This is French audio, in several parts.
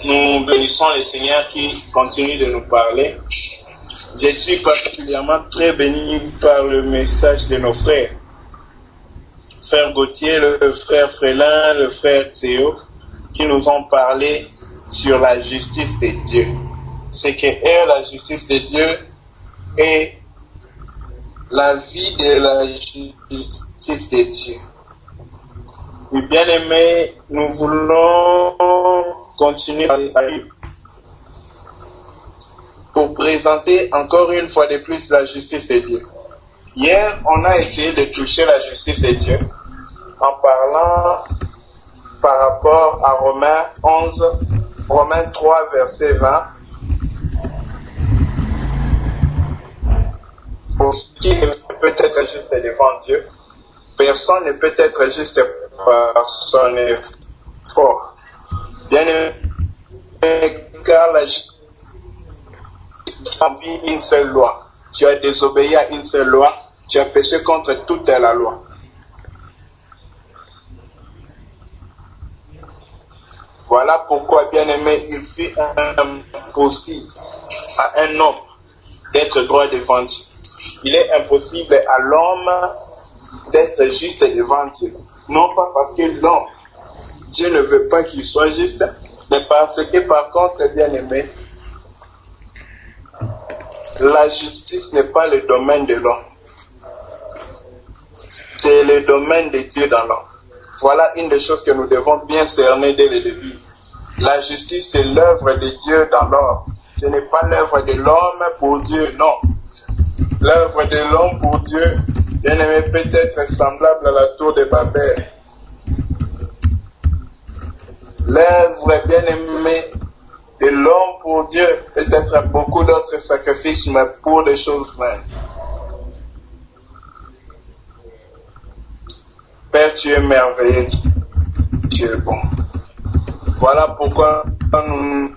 Nous bénissons le Seigneur qui continue de nous parler. Je suis particulièrement très béni par le message de nos frères. Frère Gauthier, le frère Frélin, le frère Théo, qui nous ont parlé sur la justice de Dieu. Ce qu'est la justice de Dieu et la vie de la justice de Dieu. Oui, bien aimés, nous voulons continuer pour présenter encore une fois de plus la justice de Dieu. Hier, on a essayé de toucher la justice de Dieu en parlant par rapport à Romains 3, verset 20. Pour ce qui peut être juste devant Dieu, personne ne peut être juste par son effort. Bien aimé, car la justice remplit une seule loi. Tu as désobéi à une seule loi, tu as péché contre toute la loi. Voilà pourquoi, bien aimé, il fut impossible à un homme d'être droit devant Dieu. Il est impossible à l'homme d'être juste devant Dieu. Non pas parce que l'homme, Dieu ne veut pas qu'il soit juste, mais parce que par contre, bien aimé, la justice n'est pas le domaine de l'homme. C'est le domaine de Dieu dans l'homme. Voilà une des choses que nous devons bien cerner dès le début. La justice, c'est l'œuvre de Dieu dans l'homme. Ce n'est pas l'œuvre de l'homme pour Dieu, non. L'œuvre de l'homme pour Dieu, bien aimé, peut être semblable à la tour de Babel. L'œuvre, bien aimé, de l'homme pour Dieu peut être beaucoup d'autres sacrifices, mais pour des choses vraies. Père, tu es merveilleux, tu es bon. Voilà pourquoi nous attendons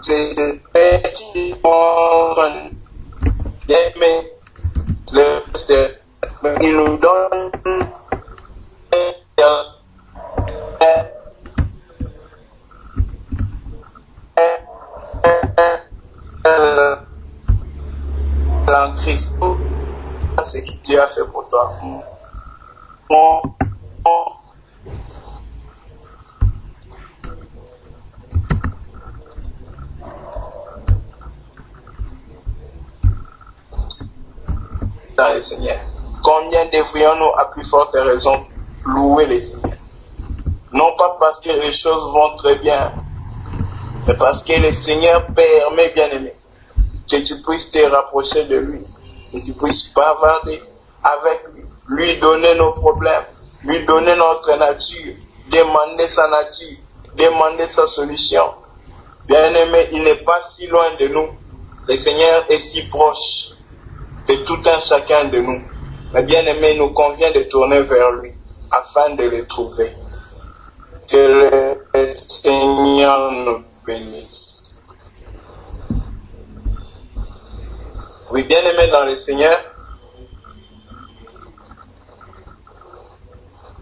c'est petit bien aimé, il nous donne en Christ, ce que Dieu a fait pour toi. Dans le Seigneur. Combien devrions-nous à plus forte raison louer le Seigneur? Non pas parce que les choses vont très bien, mais parce que le Seigneur permet, bien aimé, que tu puisses te rapprocher de lui, que tu puisses bavarder avec lui, lui donner nos problèmes, lui donner notre nature, demander sa nature, demander sa solution. Bien aimé, il n'est pas si loin de nous. Le Seigneur est si proche de tout un chacun de nous. Mais bien aimé, il nous convient de tourner vers lui afin de le trouver. Que le Seigneur nous bénisse. Oui, bien aimé dans le Seigneur,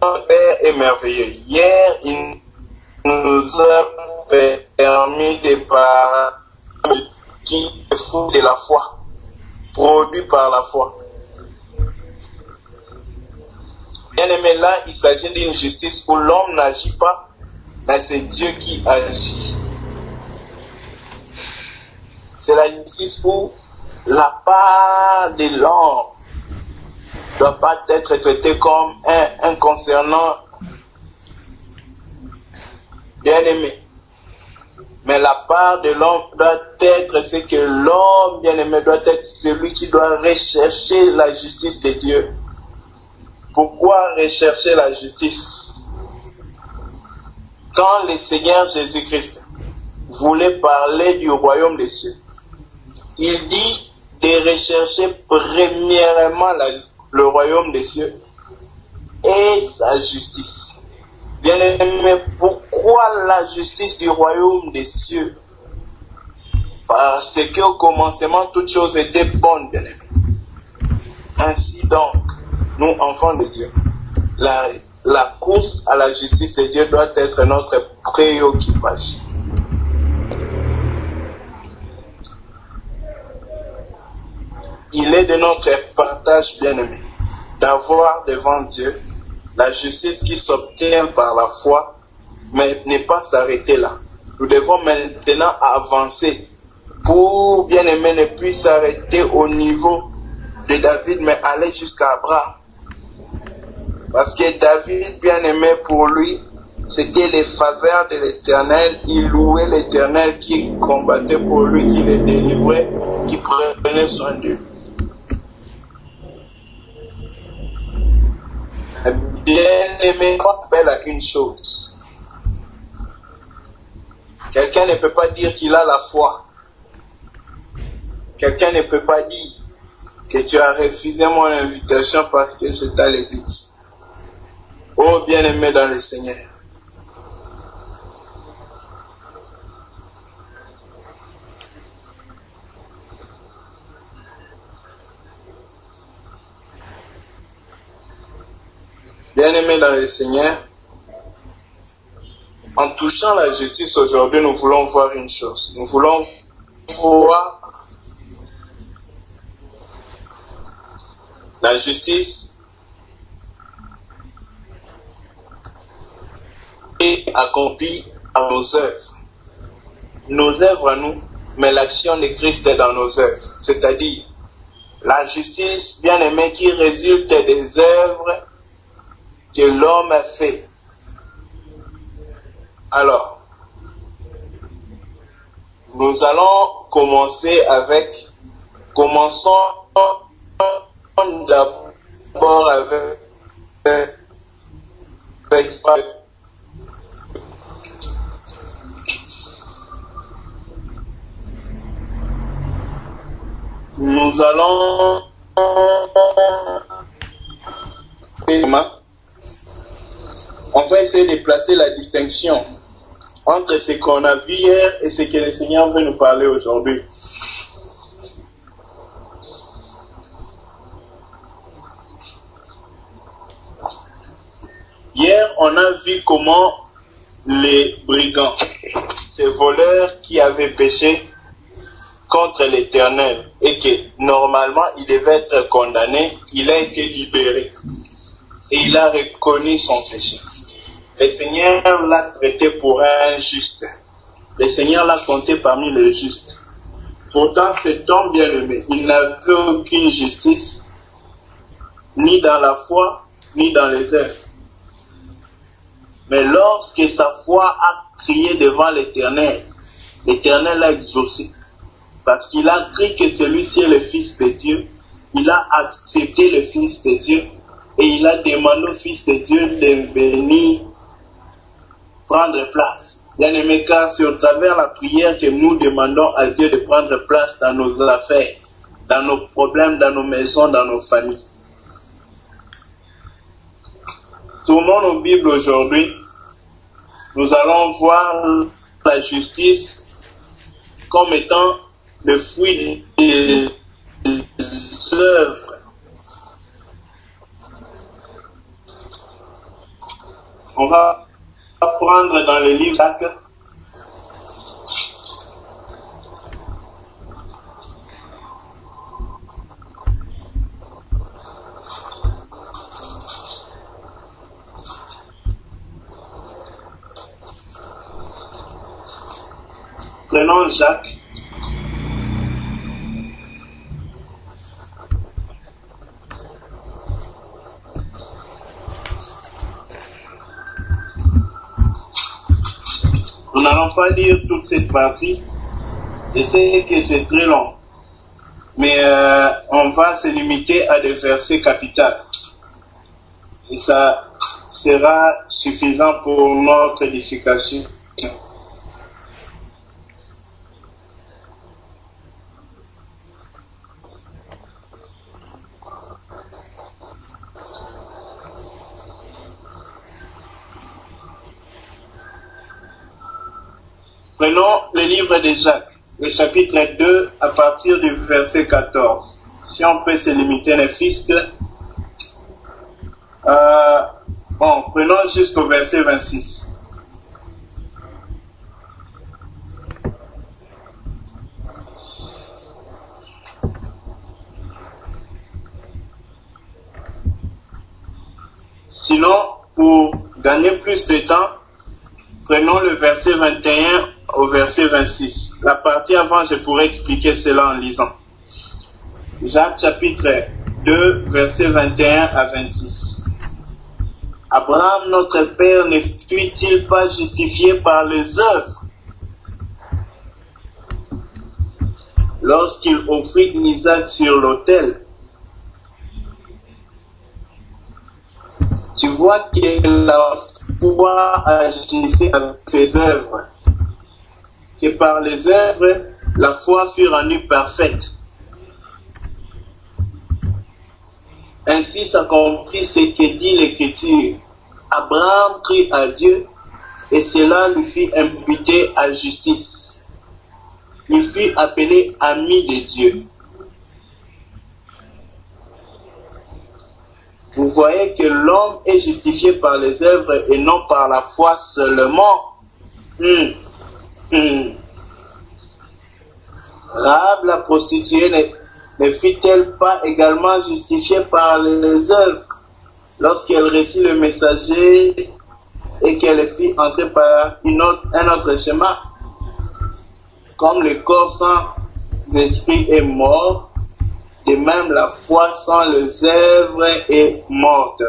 notre Père est merveilleux. Hier, il nous a permis de parler qui est fou de la foi, produit par la foi. Bien aimé, là, il s'agit d'une justice où l'homme n'agit pas, mais c'est Dieu qui agit. C'est la justice où la part de l'homme ne doit pas être traitée comme un concernant bien aimé. Mais la part de l'homme doit être ce que l'homme bien aimé doit être celui qui doit rechercher la justice de Dieu. Pourquoi rechercher la justice? Quand le Seigneur Jésus-Christ voulait parler du royaume des cieux, il dit de rechercher premièrement le royaume des cieux et sa justice. Bien aimé, pourquoi la justice du royaume des cieux? c'est qu'au commencement, toutes choses étaient bonnes, bien-aimés. Ainsi donc, nous, enfants de Dieu, la course à la justice de Dieu doit être notre préoccupation. Il est de notre partage, bien-aimé, d'avoir devant Dieu la justice qui s'obtient par la foi, mais ne pas s'arrêter là. Nous devons maintenant avancer pour, bien-aimé, ne plus s'arrêter au niveau de David, mais aller jusqu'à Abraham. Parce que David, bien-aimé, pour lui, c'était les faveurs de l'Éternel. Il louait l'Éternel qui combattait pour lui, qui le délivrait, qui prenait soin de lui. Bien-aimé, rappelle à une chose. Quelqu'un ne peut pas dire qu'il a la foi. Quelqu'un ne peut pas dire que tu as refusé mon invitation parce que c'est à l'église. Oh bien-aimé dans le Seigneur. Bien-aimé dans le Seigneur, en touchant la justice aujourd'hui, nous voulons voir une chose. Nous voulons voir la justice est accomplie à nos œuvres. Nos œuvres à nous, mais l'action de Christ est dans nos œuvres. C'est-à-dire, la justice, bien-aimé, qui résulte des œuvres que l'homme a fait. Alors, nous allons commençons d'abord avec nous allons on va essayer de placer la distinction entre ce qu'on a vu hier et ce que le Seigneur veut nous parler aujourd'hui. Hier, on a vu comment les brigands, ces voleurs qui avaient péché contre l'Éternel et que normalement il devait être condamné, il a été libéré et il a reconnu son péché. Le Seigneur l'a traité pour un juste. Le Seigneur l'a compté parmi les justes. Pourtant, cet homme bien-aimé, il n'avait aucune justice, ni dans la foi, ni dans les œuvres. Mais lorsque sa foi a crié devant l'Éternel, l'Éternel l'a exaucé. Parce qu'il a cru que celui-ci est le Fils de Dieu. Il a accepté le Fils de Dieu. Et il a demandé au Fils de Dieu de venir prendre place. Bien-aimé, car c'est au travers de la prière que nous demandons à Dieu de prendre place dans nos affaires, dans nos problèmes, dans nos maisons, dans nos familles. Tournons nos Bibles aujourd'hui. Nous allons voir la justice comme étant le fruit des œuvres. On va prendre dans le livre Jacques. Prenons Jacques. Nous n'allons pas lire toute cette partie. Je sais que c'est très long. Mais on va se limiter à des versets capitaux. Et ça sera suffisant pour notre édification. Prenons le livre de Jacques. le chapitre 2 à partir du verset 14. Si on peut se limiter, les fils, prenons jusqu'au verset 26. Sinon, pour gagner plus de temps, prenons le verset 21 au verset 26. La partie avant, je pourrais expliquer cela en lisant. Jacques chapitre 2, verset 21 à 26. Abraham, notre père, ne fut-il pas justifié par les œuvres lorsqu'il offrit Isaac sur l'autel? Tu vois que la foi agissait avec ses œuvres, que par les œuvres, la foi fut rendue parfaite. Ainsi s'accomplit ce que dit l'Écriture. Abraham crut à Dieu et cela lui fut imputé à justice. Il fut appelé ami de Dieu. Vous voyez que l'homme est justifié par les œuvres et non par la foi seulement. Rahab la prostituée ne fut-elle pas également justifiée par les œuvres lorsqu'elle reçut le messager et qu'elle fit entrer par un autre chemin? Comme le corps sans esprit est mort, de même la foi sans les œuvres est morte.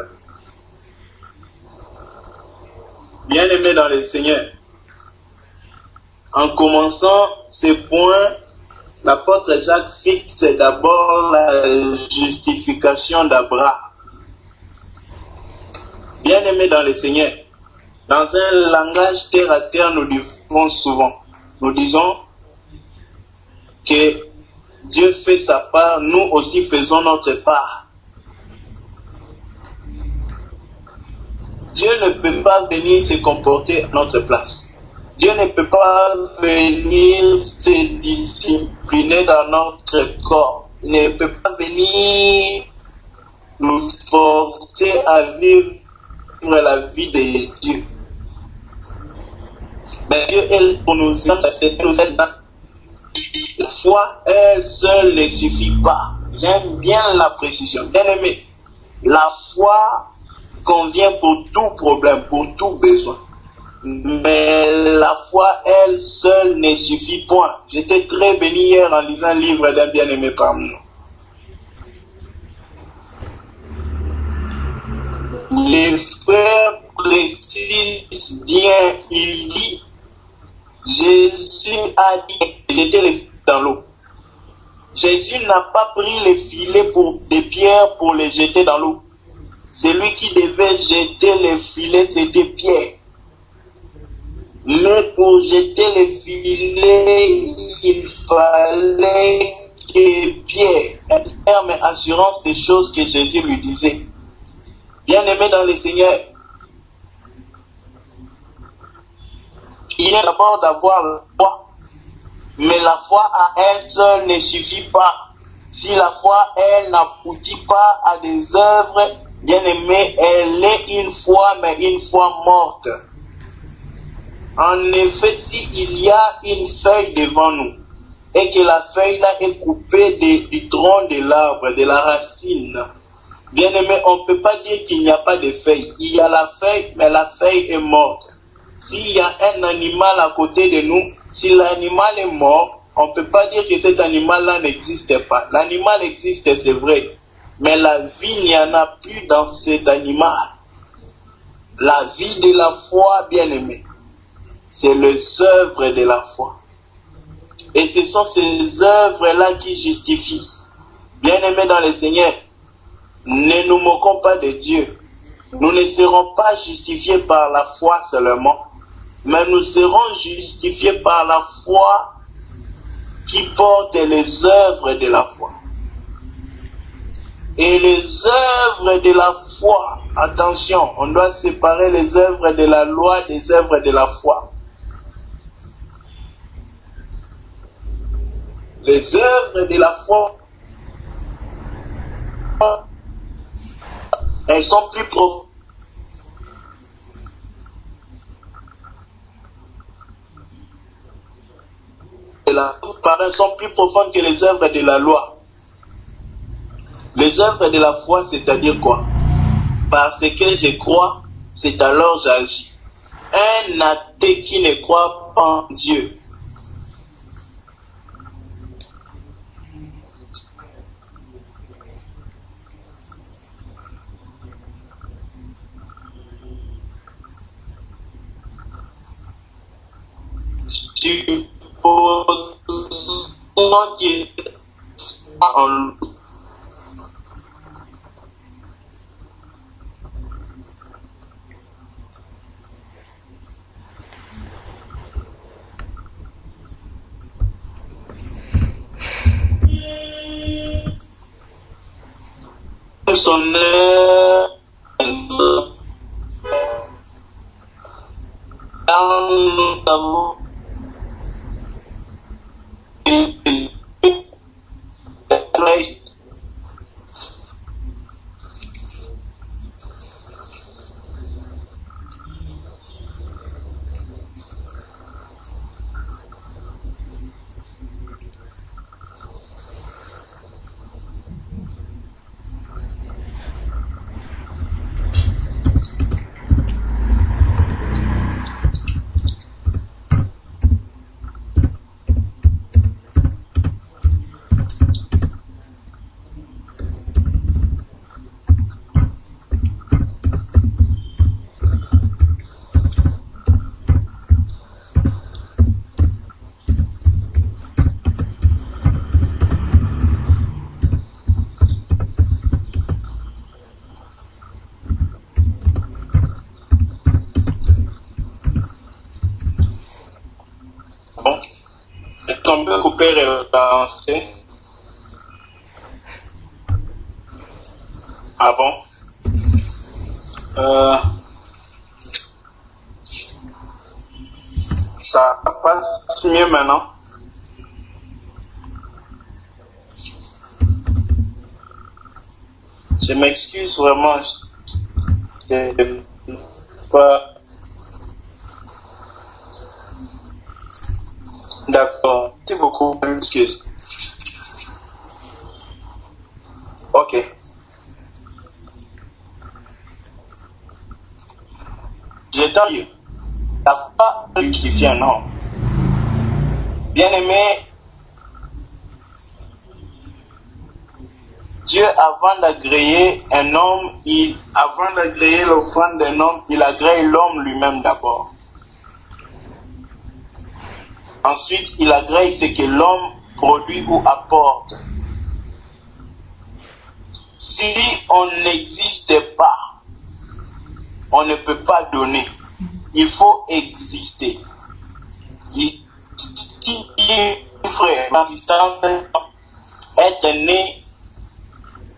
Bien-aimés dans le Seigneur, en commençant ce point, l'apôtre Jacques fixe d'abord la justification d'Abraham. Bien-aimés dans le Seigneur, dans un langage terre à terre, nous disons que Dieu fait sa part, nous aussi faisons notre part. Dieu ne peut pas venir se comporter à notre place. Dieu ne peut pas venir se discipliner dans notre corps. Il ne peut pas venir nous forcer à vivre la vie de Dieu. Mais Dieu est pour nous aider. La foi, elle seule ne suffit pas. J'aime bien la précision. Bien aimé, la foi convient pour tout problème, pour tout besoin. Mais la foi, elle seule ne suffit point. J'étais très béni hier en lisant un livre d'un bien-aimé parmi nous. Les frères précisent bien, il dit, Jésus a dit qu'il était dans l'eau. Jésus n'a pas pris les filets des pierres pour les jeter dans l'eau. Celui qui devait jeter les filets, c'était Pierre. Mais pour jeter les filets, il fallait que Pierre affirme assurance des choses que Jésus lui disait. Bien-aimé dans le Seigneur, il est d'abord d'avoir la foi. Mais la foi à elle seule ne suffit pas. Si la foi, elle n'aboutit pas à des œuvres, bien aimé, elle est une foi, mais une foi morte. En effet, s'il y a une feuille devant nous, et que la feuille là est coupée du tronc de l'arbre, de la racine, bien aimé, on ne peut pas dire qu'il n'y a pas de feuille. Il y a la feuille, mais la feuille est morte. S'il y a un animal à côté de nous, si l'animal est mort, on ne peut pas dire que cet animal-là n'existe pas. L'animal existe, c'est vrai. Mais la vie, il n'y en a plus dans cet animal. La vie de la foi, bien aimé, c'est les œuvres de la foi. Et ce sont ces œuvres-là qui justifient. Bien aimé dans le Seigneur, ne nous moquons pas de Dieu. Nous ne serons pas justifiés par la foi seulement, mais nous serons justifiés par la foi qui porte les œuvres de la foi. Et les œuvres de la foi, attention, on doit séparer les œuvres de la loi des œuvres de la foi. Les œuvres de la foi, elles sont plus profondes. Elles sont plus profondes que les œuvres de la loi. Les œuvres de la foi, c'est-à-dire quoi? Parce que je crois, c'est alors j'agis. Un athée qui ne croit pas en Dieu, supposons qu'il a en son œuvre dans bon, est-ce qu'on peut couper et relancer? Ah bon? Ça passe mieux maintenant? Je m'excuse vraiment. Je pas. D'accord. Merci beaucoup. Excuse. Ok. J'ai entendu. La foi justifie un homme. Bien aimé, Dieu, avant d'agréer un homme, avant d'agréer l'offrande d'un homme, il agrée l'homme lui-même d'abord. Ensuite, il agrée ce que l'homme produit ou apporte. Si on n'existe pas, on ne peut pas donner. Il faut exister. Si frère, être né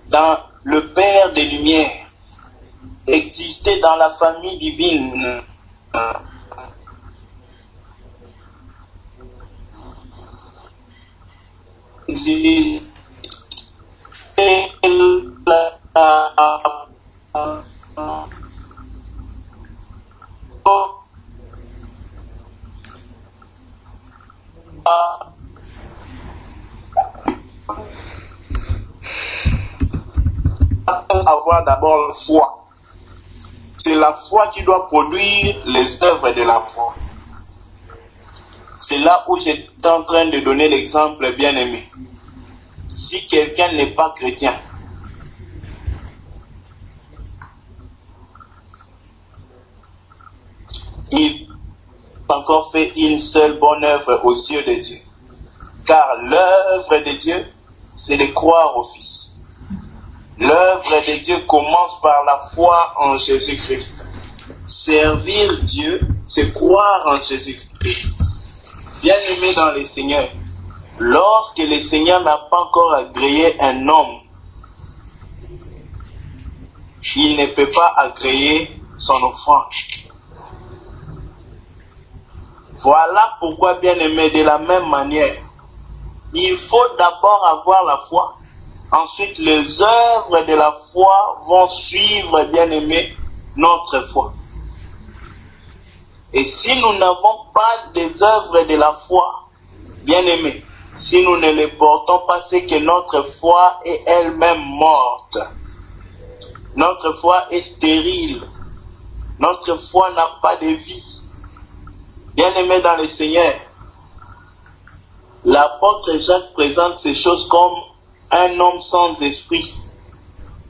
dans le Père des Lumières, exister dans la famille divine, exister avoir d'abord la foi. C'est la foi qui doit produire les œuvres de la foi. C'est là où j'étais en train de donner l'exemple bien aimé. Si quelqu'un n'est pas chrétien, il a encore fait une seule bonne œuvre aux yeux de Dieu. Car l'œuvre de Dieu, c'est de croire au Fils. L'œuvre de Dieu commence par la foi en Jésus-Christ. Servir Dieu, c'est croire en Jésus-Christ. Bien-aimé dans le Seigneur, lorsque le Seigneur n'a pas encore agréé un homme, il ne peut pas agréer son offrande. Voilà pourquoi, bien-aimé, de la même manière, il faut d'abord avoir la foi. Ensuite, les œuvres de la foi vont suivre, bien aimé, notre foi. Et si nous n'avons pas des œuvres de la foi, bien aimé, si nous ne les portons pas, c'est que notre foi est elle-même morte. Notre foi est stérile. Notre foi n'a pas de vie. Bien aimé dans le Seigneur, l'apôtre Jacques présente ces choses comme un homme sans esprit.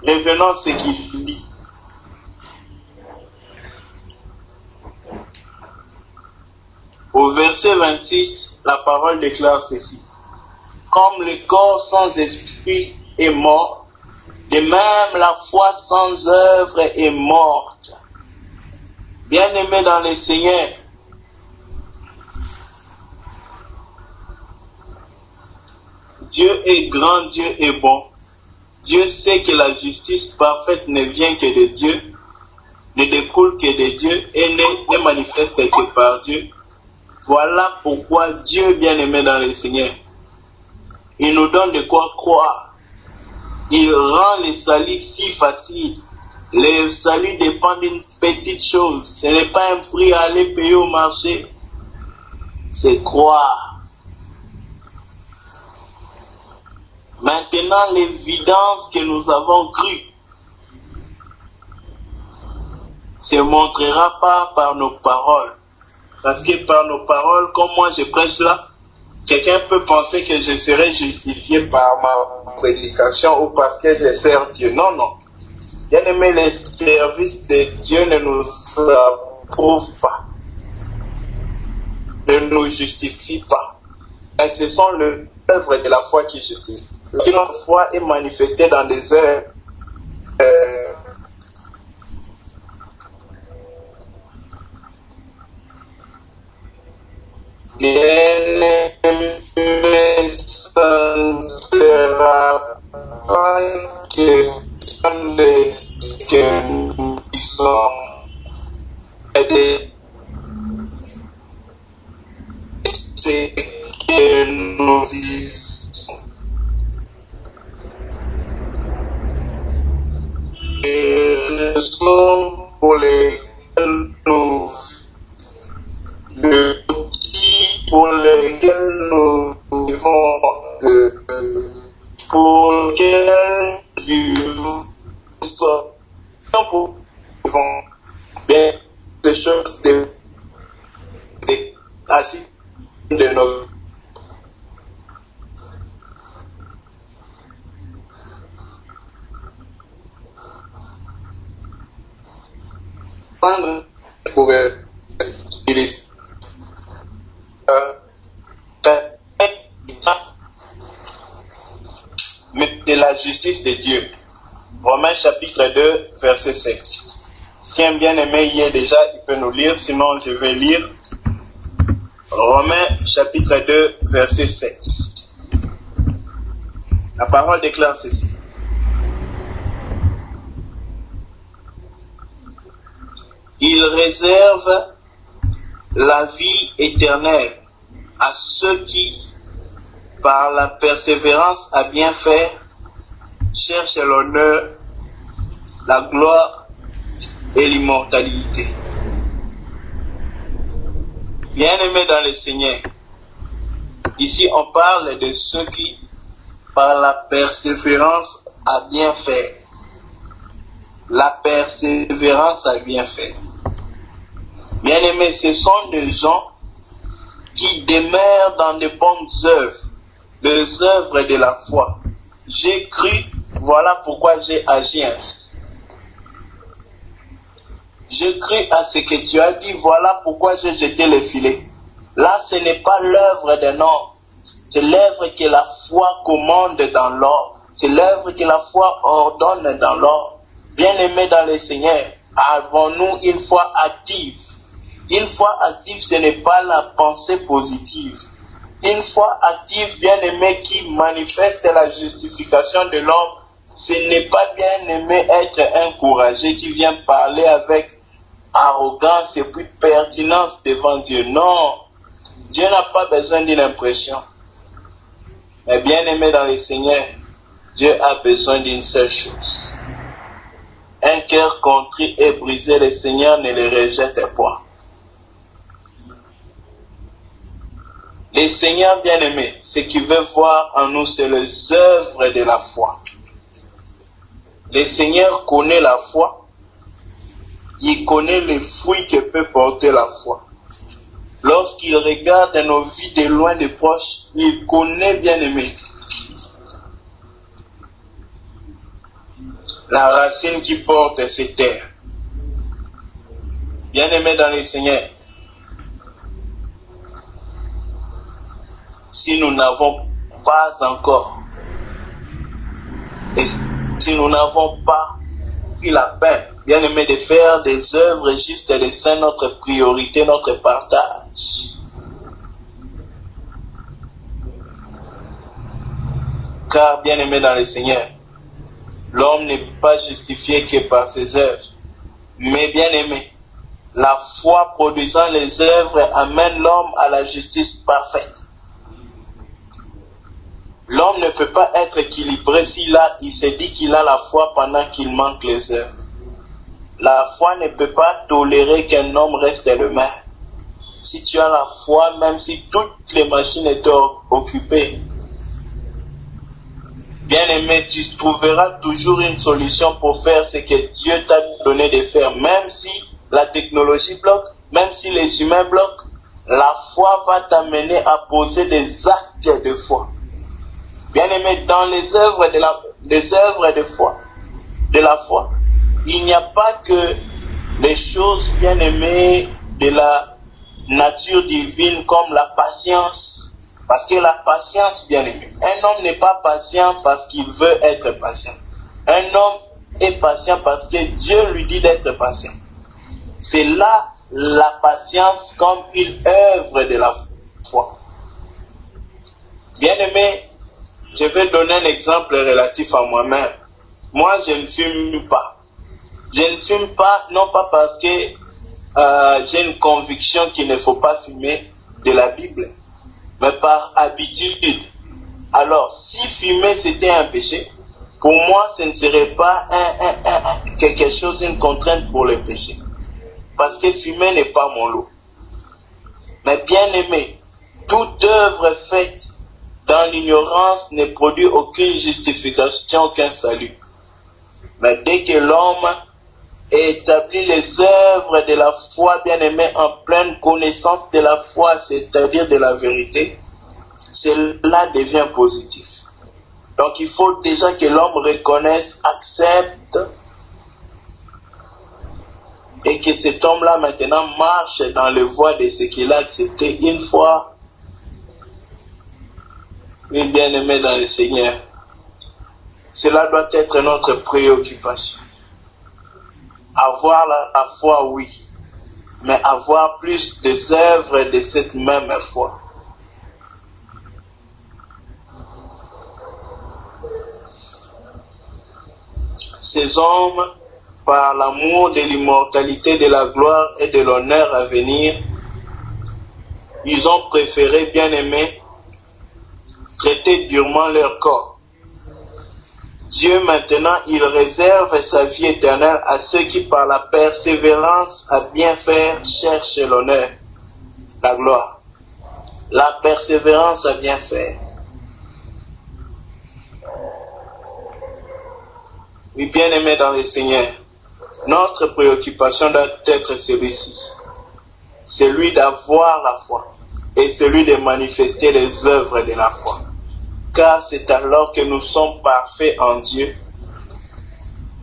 Revenons à ce qu'il dit. Au verset 26, la parole déclare ceci. Comme le corps sans esprit est mort, de même la foi sans œuvre est morte. Bien-aimés dans le Seigneur, Dieu est grand, Dieu est bon. Dieu sait que la justice parfaite ne vient que de Dieu, ne découle que de Dieu et ne manifeste que par Dieu. Voilà pourquoi Dieu, bien-aimé dans le Seigneur, il nous donne de quoi croire. Il rend le salut si facile. Le salut dépend d'une petite chose. Ce n'est pas un prix à aller payer au marché. C'est croire. Maintenant, l'évidence que nous avons crue se montrera pas par nos paroles. Parce que par nos paroles, comme moi je prêche là, quelqu'un peut penser que je serai justifié par ma prédication ou parce que je sers Dieu. Non, non. Bien aimé, les services de Dieu ne nous approuvent pas, ne nous justifient pas. Mais ce sont les œuvres de la foi qui justifient. Si notre foi est manifestée dans des œuvres, ça ne sera pas que nous sommes aidés, c'est que nous vivons. Les raisons pour lesquelles nous le outil pour lesquels nous vivons, pour lesquels nous vivons bien des choses assis de nos pour utiliser mais de la justice de Dieu. Romains chapitre 2, verset 7. Si un bien-aimé y est déjà, il peut nous lire, sinon je vais lire. Romains chapitre 2, verset 7. La parole déclare ceci. Il réserve la vie éternelle à ceux qui, par la persévérance à bien faire, cherchent l'honneur, la gloire et l'immortalité. Bien-aimés dans le Seigneur, ici on parle de ceux qui, par la persévérance à bien faire, la persévérance à bien faire. Bien-aimés, ce sont des gens qui demeurent dans de bonnes œuvres, les œuvres de la foi. J'ai cru, voilà pourquoi j'ai agi ainsi. J'ai cru à ce que tu as dit, voilà pourquoi j'ai jeté le filet. Là, ce n'est pas l'œuvre d'un homme, c'est l'œuvre que la foi commande dans l'ordre. C'est l'œuvre que la foi ordonne dans l'ordre. Bien-aimés dans le Seigneur, avons-nous une foi active? Une foi active, ce n'est pas la pensée positive. Une foi active, bien-aimé, qui manifeste la justification de l'homme, ce n'est pas bien-aimé être encouragé, qui vient parler avec arrogance et puis pertinence devant Dieu. Non, Dieu n'a pas besoin d'une impression. Bien-aimé dans le Seigneur, Dieu a besoin d'une seule chose. Un cœur contrit et brisé, le Seigneur ne le rejette point. Le Seigneur bien-aimé, ce qu'il veut voir en nous, c'est les œuvres de la foi. Le Seigneur connaît la foi. Il connaît les fruits que peut porter la foi. Lorsqu'il regarde nos vies de loin, de proche, il connaît bien-aimé la racine qui porte ces terres. Bien-aimé dans le Seigneur, si nous n'avons pas encore, et si nous n'avons pas pris la peine, bien-aimé, de faire des œuvres justes et de saints notre priorité, notre partage. Car, bien-aimé dans le Seigneur, l'homme n'est pas justifié que par ses œuvres. Mais bien-aimé, la foi produisant les œuvres amène l'homme à la justice parfaite. L'homme ne peut pas être équilibré s'il se dit qu'il a la foi pendant qu'il manque les œuvres. La foi ne peut pas tolérer qu'un homme reste le même. Si tu as la foi, même si toutes les machines étaient occupées, bien-aimé, tu trouveras toujours une solution pour faire ce que Dieu t'a donné de faire. Même si la technologie bloque, même si les humains bloquent, la foi va t'amener à poser des actes de foi. Bien-aimé, dans les œuvres de la foi, il n'y a pas que les choses, bien-aimées, de la nature divine comme la patience. Parce que la patience, bien-aimé, un homme n'est pas patient parce qu'il veut être patient. Un homme est patient parce que Dieu lui dit d'être patient. C'est là la patience comme une œuvre de la foi. Bien-aimé, je vais donner un exemple relatif à moi-même. Moi, je ne fume pas. Je ne fume pas, non pas parce que j'ai une conviction qu'il ne faut pas fumer de la Bible, mais par habitude. Alors, si fumer c'était un péché, pour moi, ce ne serait pas quelque chose, une contrainte pour le péché. Parce que fumer n'est pas mon lot. Mais bien aimé, toute œuvre faite dans l'ignorance ne produit aucune justification, aucun salut. Mais dès que l'homme établit les œuvres de la foi, bien-aimé, en pleine connaissance de la foi, c'est-à-dire de la vérité, cela devient positif. Donc il faut déjà que l'homme reconnaisse, accepte, et que cet homme-là maintenant marche dans les voies de ce qu'il a accepté une fois. Oui, bien-aimé dans le Seigneur, cela doit être notre préoccupation. Avoir la foi, oui, mais avoir plus des œuvres de cette même foi. Ces hommes, par l'amour de l'immortalité, de la gloire et de l'honneur à venir, ils ont préféré, bien-aimés, traiter durement leur corps. Dieu maintenant, il réserve sa vie éternelle à ceux qui par la persévérance à bien faire cherchent l'honneur, la gloire. La persévérance à bien faire. Oui, bien-aimés dans le Seigneur, notre préoccupation doit être celui-ci. Celui d'avoir la foi et celui de manifester les œuvres de la foi. Car c'est alors que nous sommes parfaits en Dieu.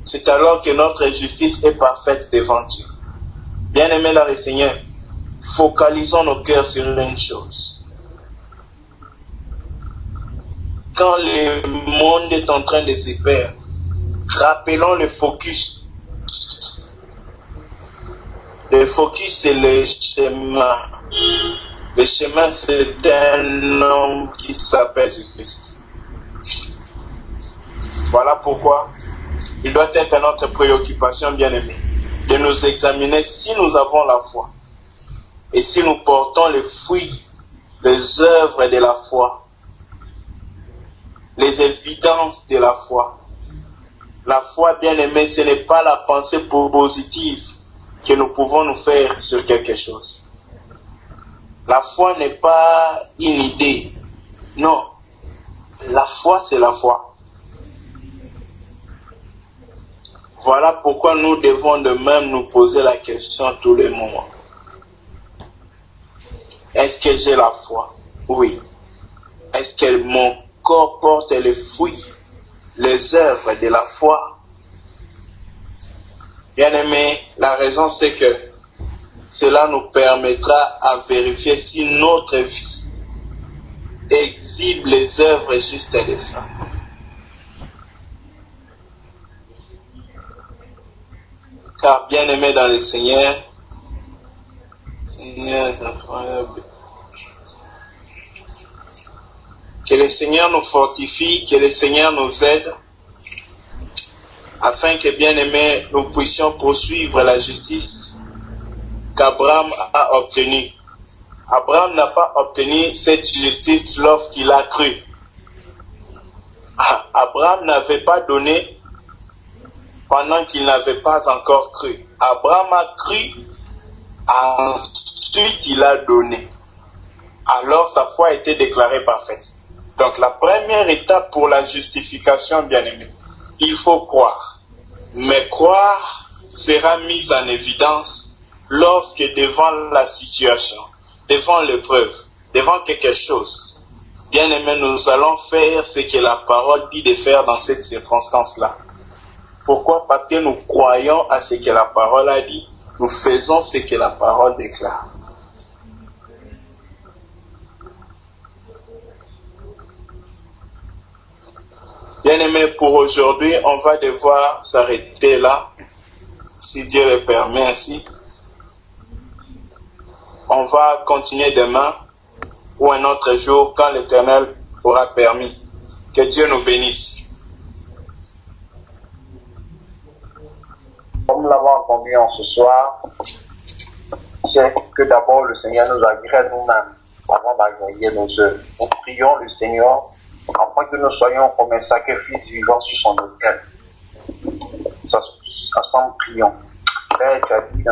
C'est alors que notre justice est parfaite devant Dieu. Bien-aimés dans le Seigneur, focalisons nos cœurs sur une chose. Quand le monde est en train de se perdre, rappelons le focus. Le focus, c'est le chemin. Le chemin, c'est un homme qui s'appelle Jésus-Christ. Voilà pourquoi il doit être notre préoccupation, bien-aimée, de nous examiner si nous avons la foi et si nous portons les fruits, les œuvres de la foi. les évidences de la foi. La foi, bien aimé, ce n'est pas la pensée positive que nous pouvons nous faire sur quelque chose. La foi n'est pas une idée. Non. La foi, c'est la foi. Voilà pourquoi nous devons de même nous poser la question à tous les moments. Est-ce que j'ai la foi? Oui. Est-ce que mon corps porte les fruits, les œuvres de la foi? Bien aimé, la raison c'est que cela nous permettra à vérifier si notre vie exhibe les œuvres justes de ça. Car bien aimé dans le Seigneur, que le Seigneur nous fortifie, que le Seigneur nous aide, afin que bien aimé nous puissions poursuivre la justice qu'Abraham a obtenue. Abraham n'a pas obtenu cette justice lorsqu'il a cru. Abraham n'avait pas donné pendant qu'il n'avait pas encore cru. Abraham a cru, ensuite il a donné. Alors sa foi a été déclarée parfaite. Donc la première étape pour la justification, bien aimé, il faut croire. Mais croire sera mise en évidence lorsque devant la situation, devant l'épreuve, devant quelque chose, bien aimé, nous allons faire ce que la parole dit de faire dans cette circonstance-là. Pourquoi? Parce que nous croyons à ce que la parole a dit. Nous faisons ce que la parole déclare. Bien aimé, pour aujourd'hui, on va devoir s'arrêter là, si Dieu le permet ainsi. On va continuer demain ou un autre jour quand l'Éternel aura permis. Que Dieu nous bénisse. Comme nous l'avons entendu en ce soir, c'est que d'abord le Seigneur nous agrée nous-mêmes avant d'agréer nos œuvres. Nous prions le Seigneur afin que nous soyons comme un sacrifice vivant sur son autel. Ensemble, prions. Père, tu as dit dans